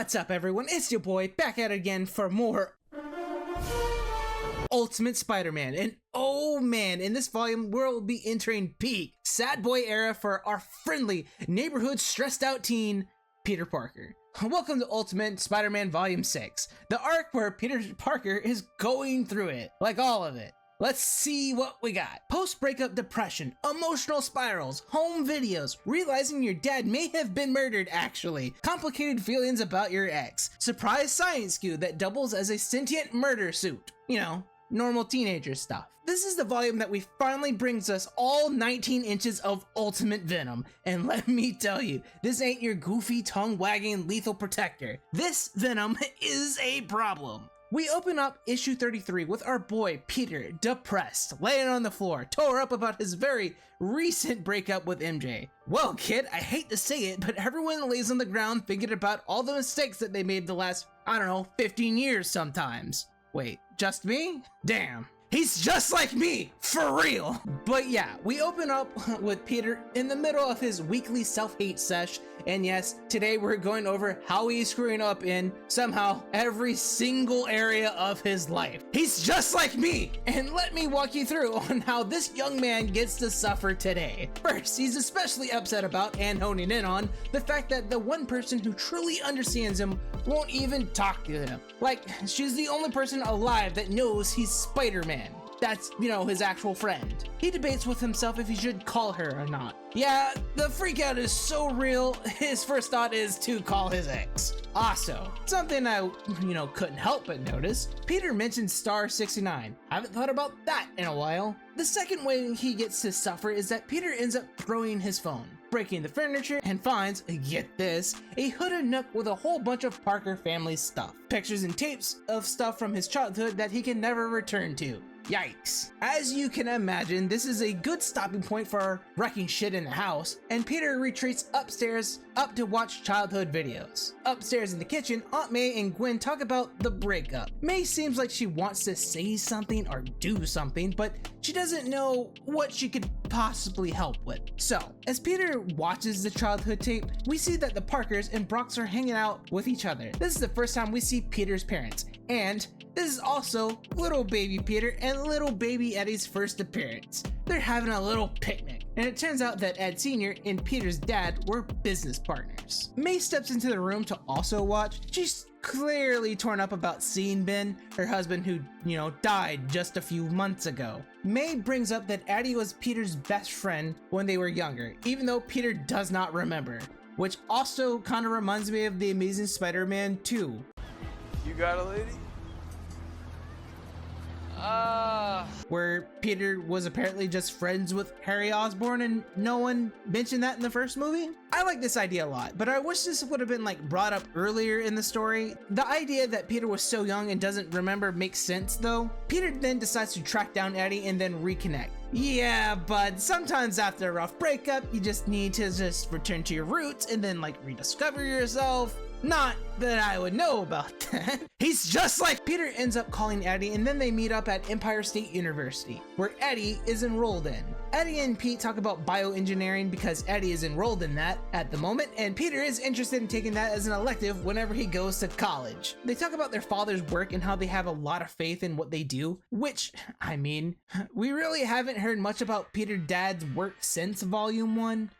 What's up, everyone? It's your boy back at it again for more Ultimate Spider-Man. And oh man, in this volume, we'll be entering peak sad boy era for our friendly, neighborhood stressed out teen, Peter Parker. Welcome to Ultimate Spider-Man Volume 6, the arc where Peter Parker is going through it, like all of it. Let's see what we got. Post-breakup depression, emotional spirals, home videos, realizing your dad may have been murdered actually, complicated feelings about your ex, surprise science skew that doubles as a sentient murder suit. You know, normal teenager stuff. This is the volume that we finally brings us all 19 inches of Ultimate Venom. And let me tell you, this ain't your goofy tongue-wagging lethal protector. This Venom is a problem. We open up issue 33 with our boy Peter, depressed, laying on the floor, tore up about his very recent breakup with MJ. Well, kid, I hate to say it, but everyone lays on the ground thinking about all the mistakes that they made the last, 15 years sometimes. Wait, just me? Damn. He's just like me, for real. But yeah, we open up with Peter in the middle of his weekly self-hate sesh. And yes, today we're going over how he's screwing up in somehow every single area of his life. He's just like me. And let me walk you through on how this young man gets to suffer today. First, he's especially upset about and honing in on the fact that the one person who truly understands him won't even talk to him. Like, she's the only person alive that knows he's Spider-Man. That's, his actual friend. He debates with himself if he should call her or not. Yeah, the freakout is so real, his first thought is to call his ex. Also, something I, couldn't help but notice, Peter mentioned Star 69. Haven't thought about that in a while. The second way he gets to suffer is that Peter ends up throwing his phone, breaking the furniture, and finds, get this, a hooded nook with a whole bunch of Parker family stuff. Pictures and tapes of stuff from his childhood that he can never return to. Yikes. As you can imagine, this is a good stopping point for wrecking shit in the house, and Peter retreats upstairs to watch childhood videos. Upstairs in the kitchen, Aunt May and Gwen talk about the breakup. May seems like she wants to say something or do something, but she doesn't know what she could possibly help with. So, as Peter watches the childhood tape, we see that the Parkers and Brocks are hanging out with each other. This is the first time we see Peter's parents, and this is also little baby Peter and little baby Eddie's first appearance. They're having a little picnic, and it turns out that Ed Sr. and Peter's dad were business partners. May steps into the room to also watch. She's clearly torn up about seeing Ben, her husband who, died just a few months ago. May brings up that Eddie was Peter's best friend when they were younger, even though Peter does not remember, which also kind of reminds me of The Amazing Spider-Man 2. You got a lady? Where Peter was apparently just friends with Harry Osborn and no one mentioned that in the first movie. I like this idea a lot, but I wish this would have been brought up earlier in the story. The idea that Peter was so young and doesn't remember makes sense though. Peter then decides to track down Eddie and then reconnect. Yeah, but sometimes after a rough breakup, you just need to return to your roots and then rediscover yourself. Not that I would know about that. He's just like Peter ends up calling Eddie, and then they meet up at Empire State University, where Eddie is enrolled in. Eddie and Pete talk about bioengineering because Eddie is enrolled in that at the moment, and Peter is interested in taking that as an elective whenever he goes to college. They talk about their father's work and how they have a lot of faith in what they do, which, we really haven't heard much about Peter's dad's work since Volume 1,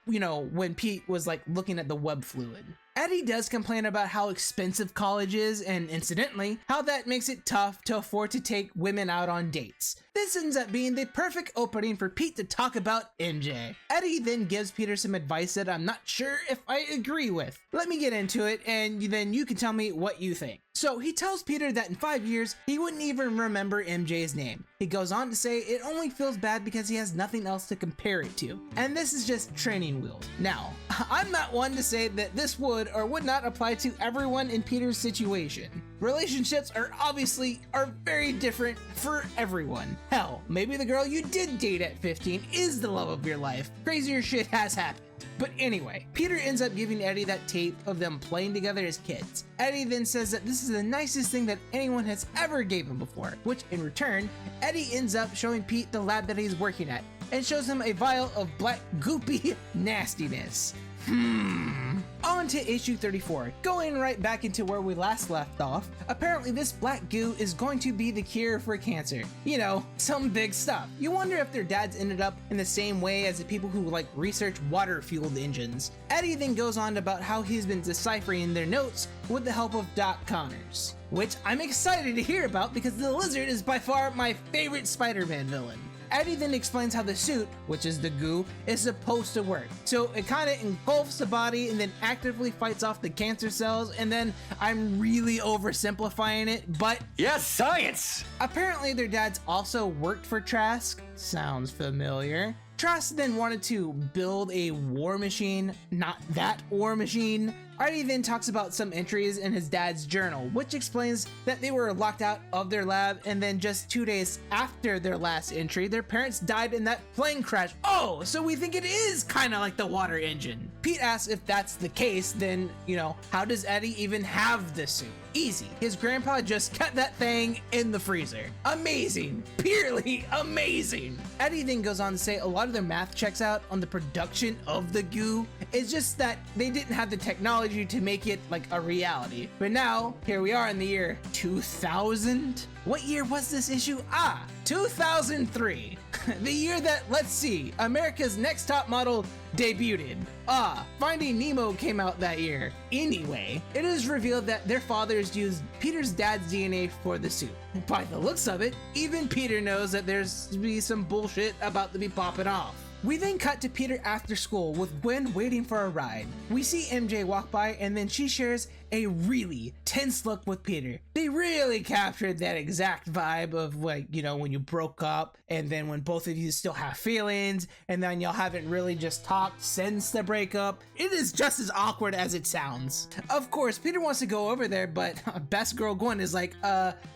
when Pete was looking at the web fluid. Eddie does complain about how expensive college is, and incidentally, how that makes it tough to afford to take women out on dates. This ends up being the perfect opening for Pete to talk about MJ. Eddie then gives Peter some advice that I'm not sure if I agree with. Let me get into it, and then you can tell me what you think. So he tells Peter that in 5 years, he wouldn't even remember MJ's name. He goes on to say it only feels bad because he has nothing else to compare it to. And this is just training wheels. Now, I'm not one to say that this would or would not apply to everyone in Peter's situation. Relationships are very different for everyone. Hell, maybe the girl you did date at 15 is the love of your life. Crazier shit has happened. But anyway, Peter ends up giving Eddie that tape of them playing together as kids. Eddie then says that this is the nicest thing that anyone has ever gave him before, which in return, Eddie ends up showing Pete the lab that he's working at, and shows him a vial of black goopy nastiness. On to issue 34, going right back into where we last left off. Apparently this black goo is going to be the cure for cancer. You know, some big stuff. You wonder if their dads ended up in the same way as the people who like research water-fueled engines. Eddie then goes on about how he's been deciphering their notes with the help of Doc Connors, which I'm excited to hear about because the Lizard is by far my favorite Spider-Man villain. Eddie then explains how the suit, which is the goo, is supposed to work. So it kind of engulfs the body and then actively fights off the cancer cells, and then I'm really oversimplifying it, but yes, science! Apparently their dads also worked for Trask. Sounds familiar. Trask then wanted to build a war machine, not that war machine. Eddie then talks about some entries in his dad's journal, which explains that they were locked out of their lab, and then just 2 days after their last entry, their parents died in that plane crash. Oh, so we think it is kind of like the water engine. Pete asks if that's the case, then, you know, how does Eddie even have this suit? Easy. His grandpa just kept that thing in the freezer. Amazing. Purely amazing. Eddie then goes on to say a lot of their math checks out on the production of the goo. It's just that they didn't have the technology to make it like a reality. But now, here we are in the year 2000. What year was this issue? 2003. The year that, let's see, America's Next Top Model debuted. Finding Nemo came out that year. Anyway, it is revealed that their fathers used Peter's dad's DNA for the suit. By the looks of it, even Peter knows that there's to be some bullshit about to be popping off. We then cut to Peter after school with Gwen waiting for a ride. We see MJ walk by and then she shares a really tense look with Peter. They really captured that exact vibe of like, you know, when you broke up and then when both of you still have feelings and then y'all haven't really just talked since the breakup. It is just as awkward as it sounds. Of course, Peter wants to go over there, but best girl Gwen is like,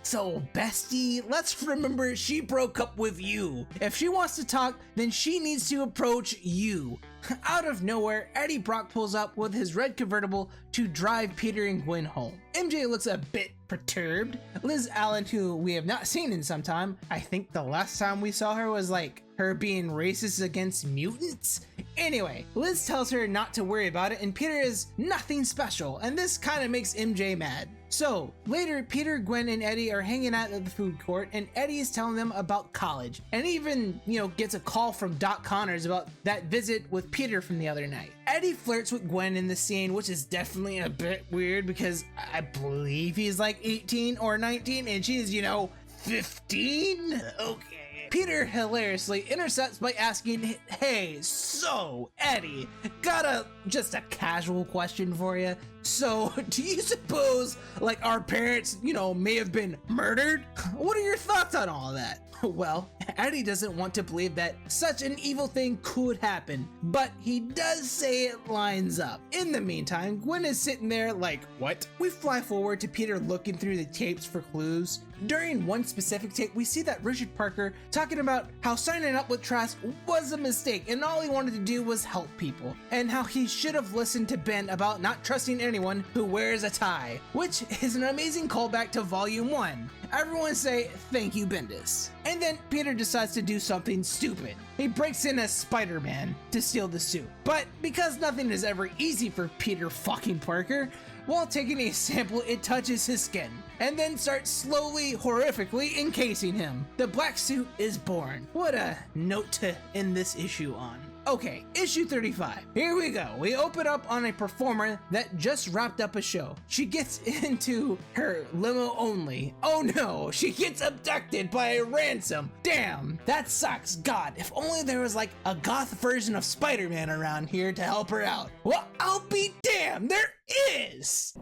so bestie, let's remember she broke up with you. If she wants to talk, then she needs to approach you. Out of nowhere, Eddie Brock pulls up with his red convertible to drive Peter and Gwen home. MJ looks a bit perturbed. Liz Allen, who we have not seen in some time, I think the last time we saw her was like her being racist against mutants. Anyway, Liz tells her not to worry about it and Peter is nothing special, and this kind of makes MJ mad. So later, Peter, Gwen, and Eddie are hanging out at the food court, and Eddie is telling them about college, and even, you know, gets a call from Doc Connors about that visit with Peter from the other night. Eddie flirts with Gwen in the scene, which is definitely a bit weird because I believe he's like 18 or 19 and she's, you know, 15? Okay. Peter hilariously intercepts by asking, hey, so Eddie, got just a casual question for you. So do you suppose like our parents, you know, may have been murdered? What are your thoughts on all of that? Well, Eddie doesn't want to believe that such an evil thing could happen, but he does say it lines up. In the meantime, Gwen is sitting there like, what? We fly forward to Peter looking through the tapes for clues. During one specific tape, we see that Richard Parker talking about how signing up with Trask was a mistake and all he wanted to do was help people, and how he should have listened to Ben about not trusting anyone who wears a tie, which is an amazing callback to Volume 1. Everyone say, thank you, Bendis. And then Peter decides to do something stupid. He breaks in as Spider-Man to steal the suit. But because nothing is ever easy for Peter fucking Parker, while taking a sample, it touches his skin, and then starts slowly, horrifically encasing him. The black suit is born. What a note to end this issue on. Okay, issue 35. Here we go. We open up on a performer that just wrapped up a show. She gets into her limo only. Oh no, she gets abducted by a ransom. Damn, that sucks. God, if only there was like a goth version of Spider-Man around here to help her out. Well, I'll be damned, there is!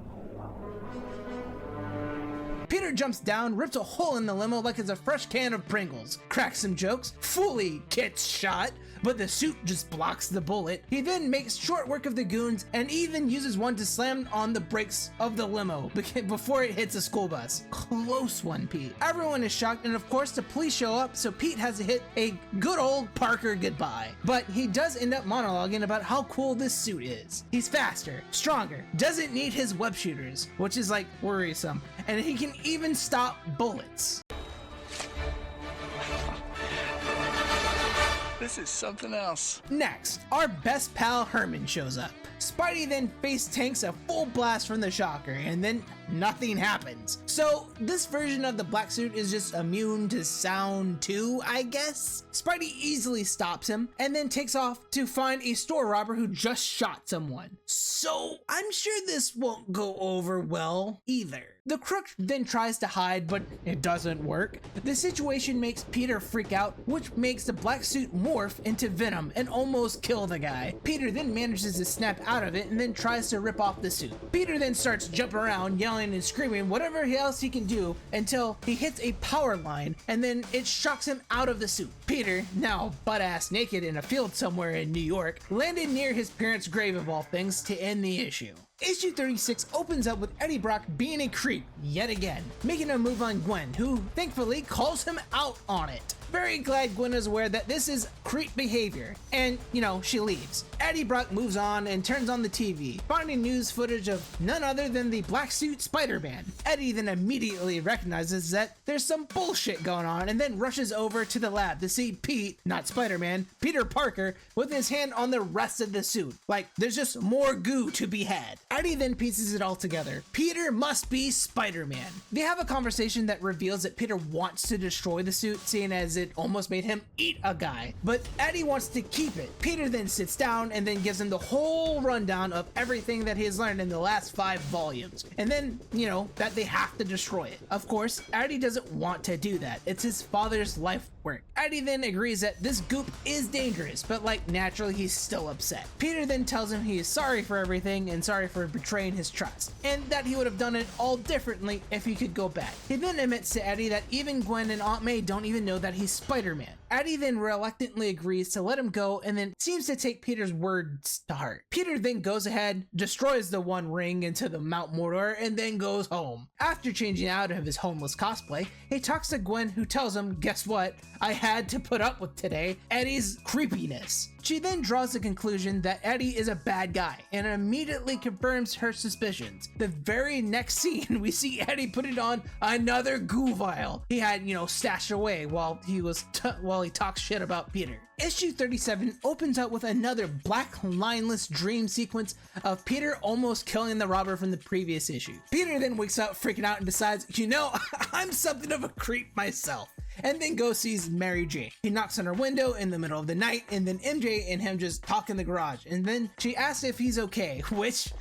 Peter jumps down, rips a hole in the limo like it's a fresh can of Pringles, cracks some jokes, fully gets shot, but the suit just blocks the bullet. He then makes short work of the goons and even uses one to slam on the brakes of the limo before it hits a school bus. Close one, Pete. Everyone is shocked, and of course the police show up, so Pete has to hit a good old Parker goodbye. But he does end up monologuing about how cool this suit is. He's faster, stronger, doesn't need his web shooters, which is like worrisome, and he can even stop bullets. This is something else. Next, our best pal Herman shows up. Spidey then face tanks a full blast from the shocker, and then nothing happens. So this version of the black suit is just immune to sound too, I guess? Spidey easily stops him and then takes off to find a store robber who just shot someone. So I'm sure this won't go over well either. The crook then tries to hide, but it doesn't work. The situation makes Peter freak out, which makes the black suit morph into Venom and almost kill the guy. Peter then manages to snap out of it and then tries to rip off the suit. Peter then starts jumping around, yelling and screaming whatever else he can do until he hits a power line and then it shocks him out of the suit. Peter, now butt-ass naked in a field somewhere in New York, landed near his parents' grave of all things to end the issue. Issue 36 opens up with Eddie Brock being a creep yet again, making a move on Gwen, who thankfully calls him out on it. Very glad Gwen is aware that this is creep behavior, and she leaves. Eddie Brock moves on and turns on the TV, finding news footage of none other than the black suit Spider-Man. Eddie then immediately recognizes that there's some bullshit going on and then rushes over to the lab to see Pete, not Spider-Man, Peter Parker, with his hand on the rest of the suit. Like, there's just more goo to be had. Eddie then pieces it all together. Peter must be Spider-Man. They have a conversation that reveals that Peter wants to destroy the suit, seeing as it almost made him eat a guy, but Eddie wants to keep it. Peter then sits down and then gives him the whole rundown of everything that he has learned in the last 5 volumes, and then that they have to destroy it. Of course, Eddie doesn't want to do that. It's his father's life work. Eddie then agrees that this goop is dangerous, but naturally he's still upset. Peter then tells him he is sorry for everything and sorry for betraying his trust, and that he would have done it all differently if he could go back. He then admits to Eddie that even Gwen and Aunt May don't even know that he's Spider-Man. Eddie then reluctantly agrees to let him go and then seems to take Peter's words to heart. Peter then goes ahead, destroys the One Ring into the Mount Mordor, and then goes home. After changing out of his homeless cosplay, he talks to Gwen, who tells him, guess what? I had to put up with today, Eddie's creepiness. She then draws the conclusion that Eddie is a bad guy and immediately confirms her suspicions. The very next scene, we see Eddie putting on another goo vial he had, stashed away while he talks shit about Peter. Issue 37 opens up with another black lineless dream sequence of Peter almost killing the robber from the previous issue. Peter then wakes up freaking out and decides, I'm something of a creep myself, and then goes sees Mary Jane. He knocks on her window in the middle of the night, and then MJ and him just talk in the garage, and then she asks if he's okay, which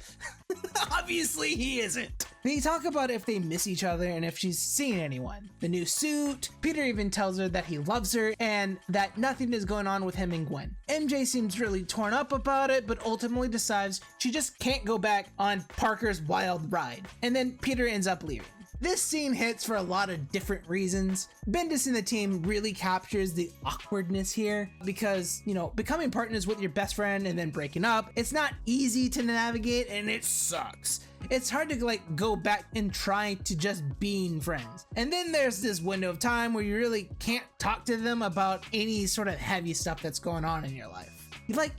obviously he isn't. They talk about if they miss each other and if she's seen anyone. The new suit, Peter even tells her that he loves her and that nothing is going on with him and Gwen. MJ seems really torn up about it, but ultimately decides she just can't go back on Parker's wild ride, and then Peter ends up leaving. This scene hits for a lot of different reasons. Bendis and the team really captures the awkwardness here because, becoming partners with your best friend and then breaking up, it's not easy to navigate and it sucks. It's hard to go back and try to just being friends. And then there's this window of time where you really can't talk to them about any sort of heavy stuff that's going on in your life.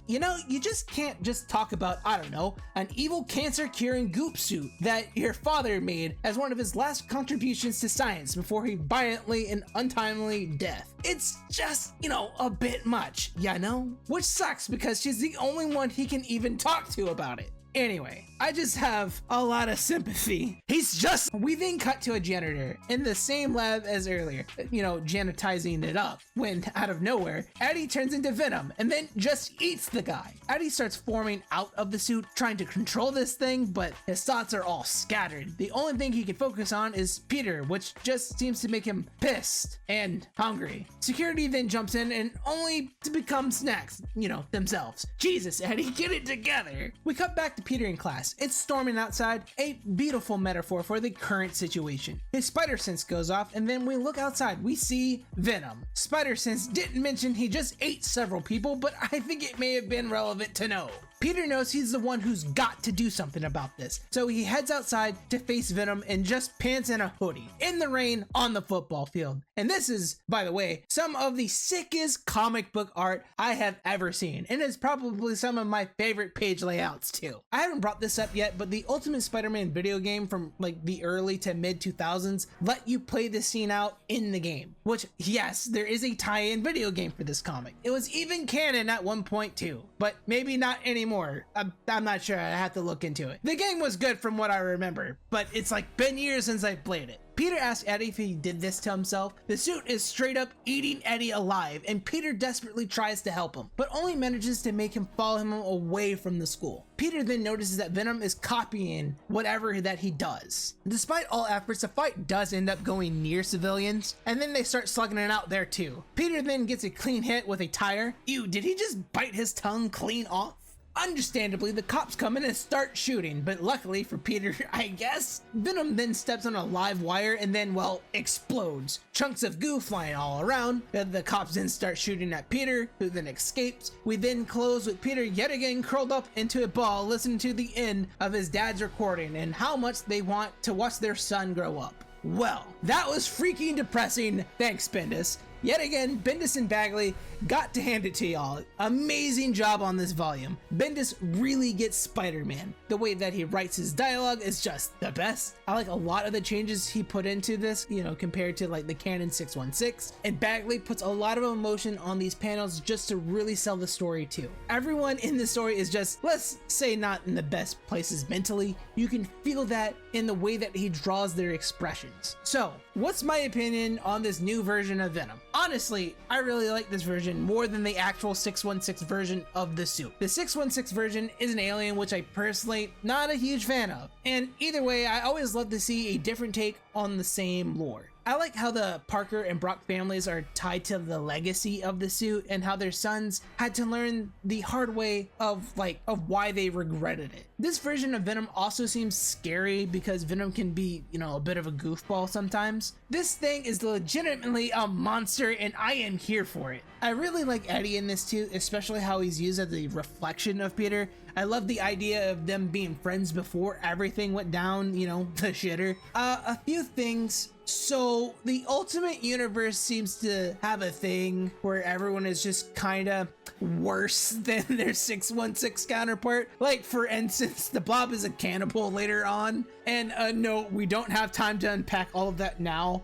You just can't just talk about, an evil cancer curing goop suit that your father made as one of his last contributions to science before he violently and untimely death. It's just, a bit much, Which sucks because she's the only one he can even talk to about it. Anyway, I just have a lot of sympathy. We then cut to a janitor in the same lab as earlier, janitizing it up, when out of nowhere, Eddie turns into Venom and then just eats the guy. Eddie starts forming out of the suit, trying to control this thing, but his thoughts are all scattered. The only thing he can focus on is Peter, which just seems to make him pissed and hungry. Security then jumps in and only to become snacks, themselves. Jesus, Eddie, get it together. We cut back to Peter in class. It's storming outside, a beautiful metaphor for the current situation. His spider sense goes off, and then we look outside. We see Venom. Spider sense didn't mention he just ate several people, but I think it may have been relevant to know. Peter knows he's the one who's got to do something about this, so he heads outside to face Venom in just pants and a hoodie, in the rain, on the football field. And this is, by the way, some of the sickest comic book art I have ever seen, and it's probably some of my favorite page layouts too. I haven't brought this up yet, but the Ultimate Spider-Man video game from the early to mid 2000s let you play this scene out in the game, which, yes, there is a tie-in video game for this comic. It was even canon at one point too, but maybe not anymore more. I'm not sure. I have to look into it. The game was good from what I remember, but it's like been years since I played it. Peter asks Eddie if he did this to himself. The suit is straight up eating Eddie alive, and Peter desperately tries to help him, but only manages to make him follow him away from the school. Peter then notices that Venom is copying whatever that he does. Despite all efforts, the fight does end up going near civilians, and then they start slugging it out there too. Peter then gets a clean hit with a tire. Ew, did he just bite his tongue clean off? Understandably, the cops come in and start shooting, but luckily for Peter, I guess, Venom then steps on a live wire and then, well, explodes. Chunks of goo flying all around. The cops then start shooting at Peter, who then escapes. We then close with Peter yet again curled up into a ball, listening to the end of his dad's recording and how much they want to watch their son grow up. Well, that was freaking depressing. Thanks, Bendis. Yet again, Bendis and Bagley got to hand it to y'all. Amazing job on this volume. Bendis really gets Spider-Man. The way that he writes his dialogue is just the best. I like a lot of the changes he put into this, compared to like the canon 616. And Bagley puts a lot of emotion on these panels just to really sell the story too. Everyone in the story is just, let's say, not in the best places mentally. You can feel that in the way that he draws their expressions. So, what's my opinion on this new version of Venom? Honestly, I really like this version more than the actual 616 version of the suit. The 616 version is an alien which I personally not a huge fan of. And either way, I always love to see a different take on the same lore. I like how the Parker and Brock families are tied to the legacy of the suit and how their sons had to learn the hard way of why they regretted it. This version of Venom also seems scary because Venom can be, a bit of a goofball sometimes. This thing is legitimately a monster and I am here for it. I really like Eddie in this too, especially how he's used as a reflection of Peter. I love the idea of them being friends before everything went down, the shitter. A few things. So the Ultimate Universe seems to have a thing where everyone is just kind of worse than their 616 counterpart. Like, for instance, the Blob is a cannibal later on. And no, we don't have time to unpack all of that now.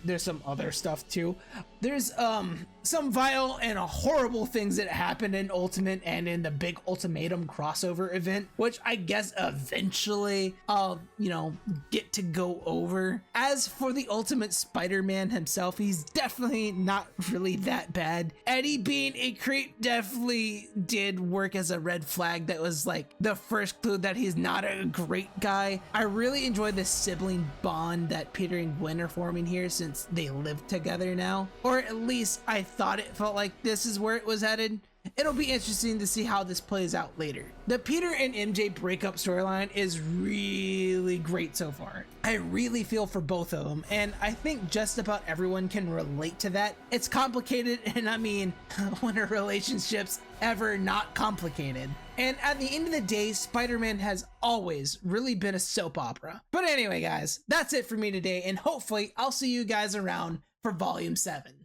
There's some other stuff too. There's some vile and horrible things that happened in Ultimate and in the big Ultimatum crossover event, which I guess eventually I'll, get to go over. As for the Ultimate Spider-Man himself, he's definitely not really that bad. Eddie being a creep definitely did work as a red flag. That was like the first clue that he's not a great guy. I really enjoy the sibling bond that Peter and Gwen are forming here since they live together now. Or at least I thought it felt like this is where it was headed. It'll be interesting to see how this plays out later. The Peter and MJ breakup storyline is really great so far. I really feel for both of them, and I think just about everyone can relate to that. It's complicated, and I mean, when a relationship's ever not complicated. And at the end of the day, Spider-Man has always really been a soap opera. But anyway, guys, that's it for me today, and hopefully I'll see you guys around for Volume 7.